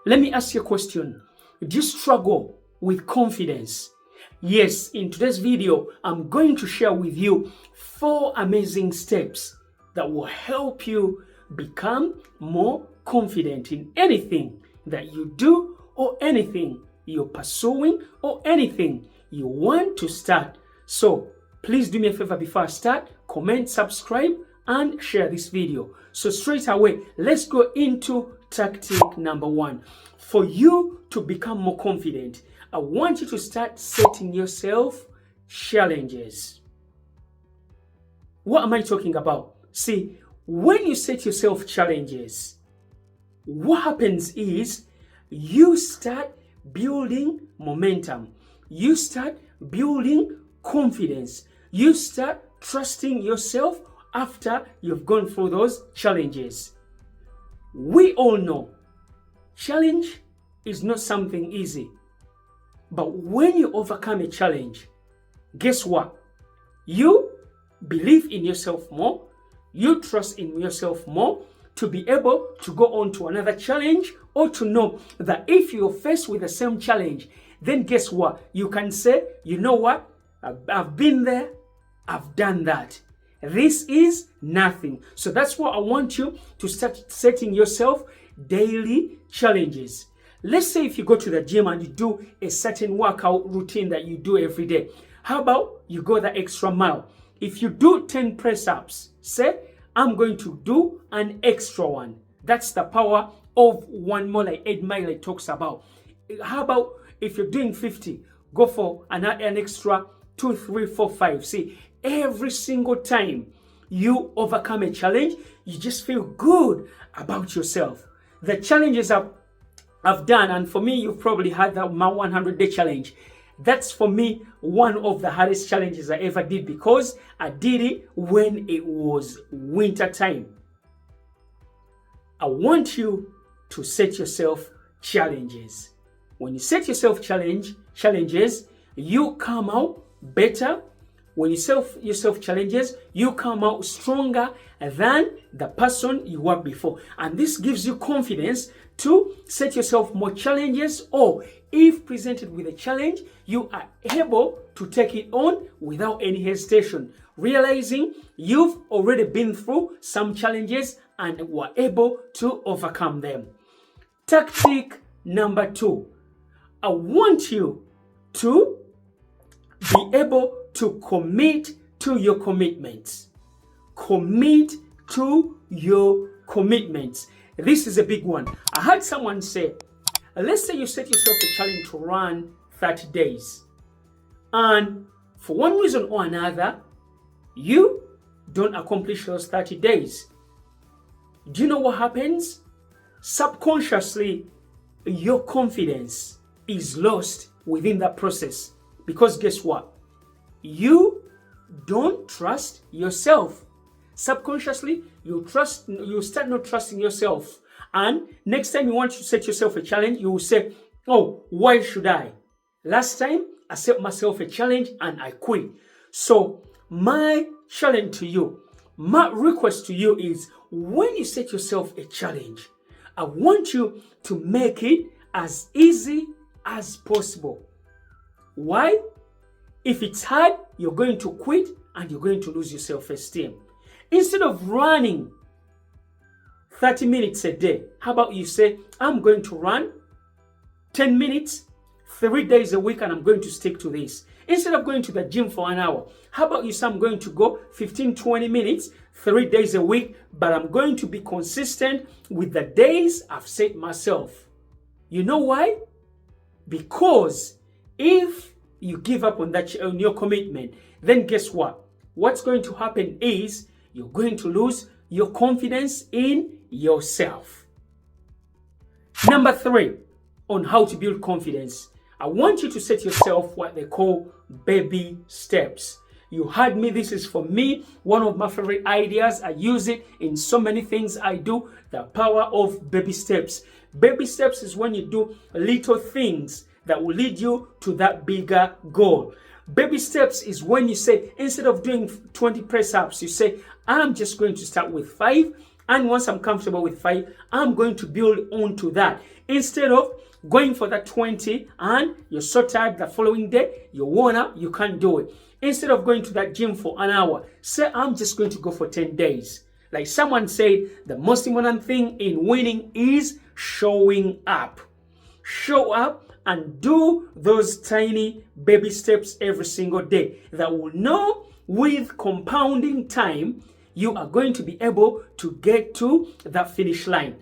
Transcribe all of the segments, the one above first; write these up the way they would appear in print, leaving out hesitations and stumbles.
Let me ask you a question. Do you struggle with confidence? Yes, in today's video, I'm going to share with you 4 amazing steps that will help you become more confident in anything that you do or anything you're pursuing or anything you want to start. So please do me a favor before I start, comment, subscribe, and share this video. So straight away, let's go into tactic number 1. For you to become more confident, I want you to start setting yourself challenges. What am I talking about? See, when you set yourself challenges, what happens is you start building momentum. You start building confidence. You start trusting yourself after you've gone through those challenges. We all know challenge is not something easy. But when you overcome a challenge, guess what? You believe in yourself more. You trust in yourself more to be able to go on to another challenge, or to know that if you're faced with the same challenge, then guess what? You can say, you know what? I've been there. I've done that. This is nothing. So that's what I want you to start setting yourself daily challenges. Let's say if you go to the gym and you do a certain workout routine that you do every day. How about you go the extra mile? If you do 10 press-ups, say, I'm going to do an extra one. That's the power of 1 more, like 8 Mile it talks about. How about if you're doing 50, go for an extra 2, 3, 4, 5. See, every single time you overcome a challenge, you just feel good about yourself. The challenges I've done, and for me, you've probably had that my 100-day challenge. That's for me one of the hardest challenges I ever did, because I did it when it was winter time. I want you to set yourself challenges. When you set yourself challenges, you come out better. When you set yourself challenges, you come out stronger than the person you were before. And this gives you confidence to set yourself more challenges, or if presented with a challenge, you are able to take it on without any hesitation, realizing you've already been through some challenges and were able to overcome them. Tactic number 2. I want you to be able to commit to your commitments. Commit to your commitments. This is a big one. I heard someone say, let's say you set yourself a challenge to run 30 days. And for one reason or another, you don't accomplish those 30 days. Do you know what happens? Subconsciously, your confidence is lost within that process. Because guess what? You don't trust yourself. Subconsciously, you start not trusting yourself. And next time you want to set yourself a challenge, you will say, oh, why should I? Last time, I set myself a challenge and I quit. So my challenge to you, my request to you is, when you set yourself a challenge, I want you to make it as easy as possible. Why? If it's hard, you're going to quit and you're going to lose your self-esteem. Instead of running 30 minutes a day, how about you say, I'm going to run 10 minutes, 3 days a week, and I'm going to stick to this. Instead of going to the gym for an hour, how about you say, I'm going to go 15, 20 minutes, 3 days a week, but I'm going to be consistent with the days I've set myself. You know why? Because if you give up on your commitment, then guess what? What's going to happen is you're going to lose your confidence in yourself. Number 3, on how to build confidence. I want you to set yourself what they call baby steps. You heard me, this is for me, one of my favorite ideas. I use it in so many things I do. The power of baby steps. Baby steps is when you do little things that will lead you to that bigger goal. Baby steps is when you say, instead of doing 20 press-ups, you say, I'm just going to start with 5, And once I'm comfortable with 5, I'm going to build onto that. Instead of going for that 20 and you're so tired the following day, you're worn out, you can't do it. Instead of going to that gym for an hour, say I'm just going to go for 10 days. Like someone said, the most important thing in winning is showing up. Show up and do those tiny baby steps every single day that will know with compounding time, you are going to be able to get to that finish line.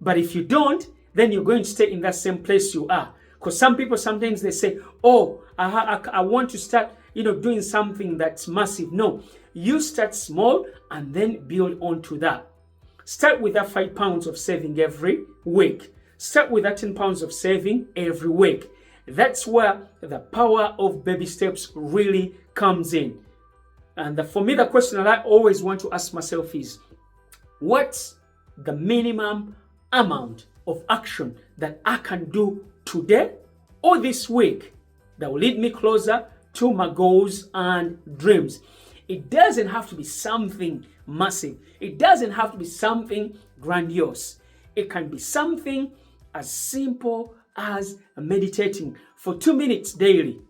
But if you don't, then you're going to stay in that same place you are. Because some people sometimes they say, oh, I want to start, doing something that's massive. No, you start small and then build onto that. Start with that 5 pounds of saving every week. Start with that 10 pounds of saving every week. That's where the power of baby steps really comes in. And for me, the question that I always want to ask myself is, what's the minimum amount of action that I can do today or this week that will lead me closer to my goals and dreams? It doesn't have to be something massive. It doesn't have to be something grandiose. It can be something as simple as meditating for 2 minutes daily.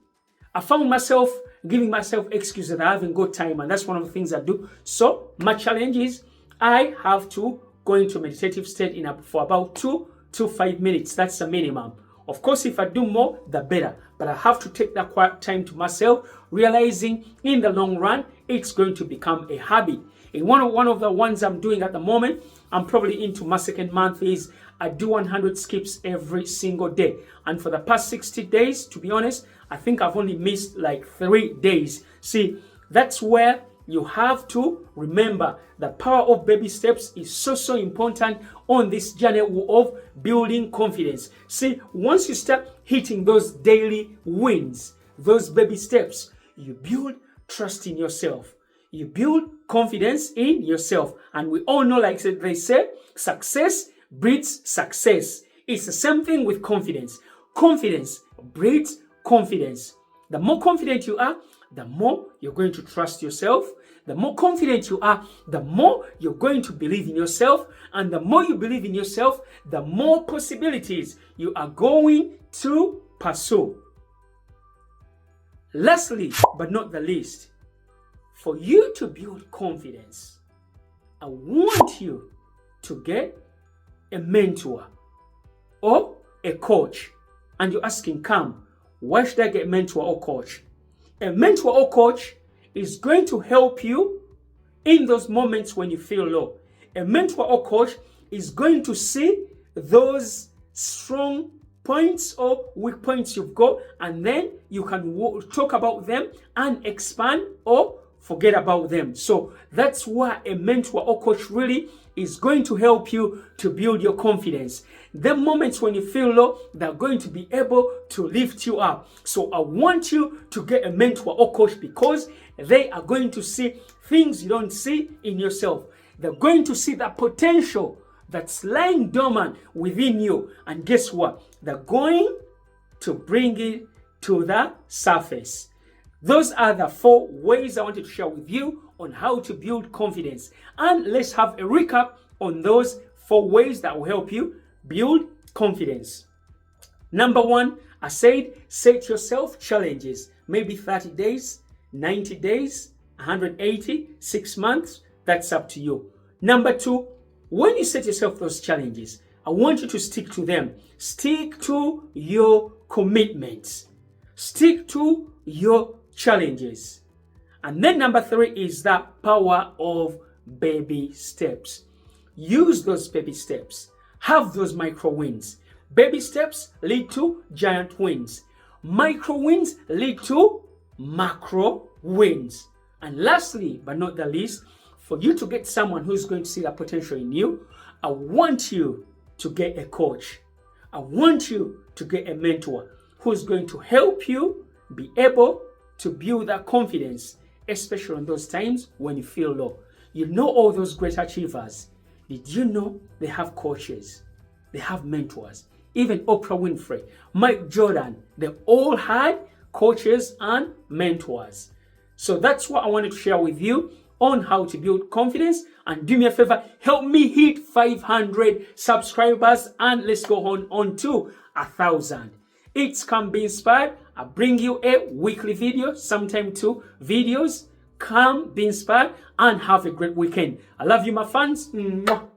I found myself giving myself excuses that I haven't got time, and that's one of the things I do. So my challenge is I have to go into a meditative state for about 2 to 5 minutes. That's the minimum. Of course, if I do more, the better. But I have to take that quiet time to myself, realizing in the long run, it's going to become a habit. And one of the ones I'm doing at the moment, I'm probably into my second month, is I do 100 skips every single day. And for the past 60 days, to be honest, I think I've only missed like 3 days. See, that's where you have to remember the power of baby steps is so important on this journey of building confidence. See, once you start hitting those daily wins, those baby steps, you build trust in yourself. You build confidence in yourself. And we all know, like they say, success breeds success. It's the same thing with confidence. Confidence breeds confidence. The more confident you are, the more you're going to trust yourself. The more confident you are, the more you're going to believe in yourself. And the more you believe in yourself, the more possibilities you are going to pursue. Lastly, but not the least, for you to build confidence, I want you to get a mentor or a coach. And you're asking, Cam, why should I get a mentor or coach? A mentor or coach is going to help you in those moments when you feel low. A mentor or coach is going to see those strong points or weak points you've got, and then you can talk about them and expand or forget about them. So that's why a mentor or coach really is going to help you to build your confidence. The moments when you feel low, they're going to be able to lift you up. So I want you to get a mentor or coach because they are going to see things you don't see in yourself. They're going to see that potential that's lying dormant within you. And guess what? They're going to bring it to the surface. Those are the 4 ways I wanted to share with you on how to build confidence. And let's have a recap on those 4 ways that will help you build confidence. Number 1, I said set yourself challenges. Maybe 30 days, 90 days, 180, 6 months. That's up to you. Number 2, when you set yourself those challenges, I want you to stick to them. Stick to your commitments. Stick to your challenges. And then number 3 is the power of baby steps. Use those baby steps. Have those micro wins. Baby steps lead to giant wins. Micro wins lead to macro wins. And lastly, but not the least, for you to get someone who's going to see that potential in you, I want you to get a coach. I want you to get a mentor who's going to help you be able to build that confidence, especially in those times when you feel low. You know all those great achievers. Did you know they have coaches? They have mentors. Even Oprah Winfrey, Mike Jordan, they all had coaches and mentors. So that's what I wanted to share with you on how to build confidence. And do me a favor, help me hit 500 subscribers and let's go on to 1,000. It's Come Be Inspired. I bring you a weekly video, sometime 2 videos. Come be inspired and have a great weekend. I love you, my fans. Mwah.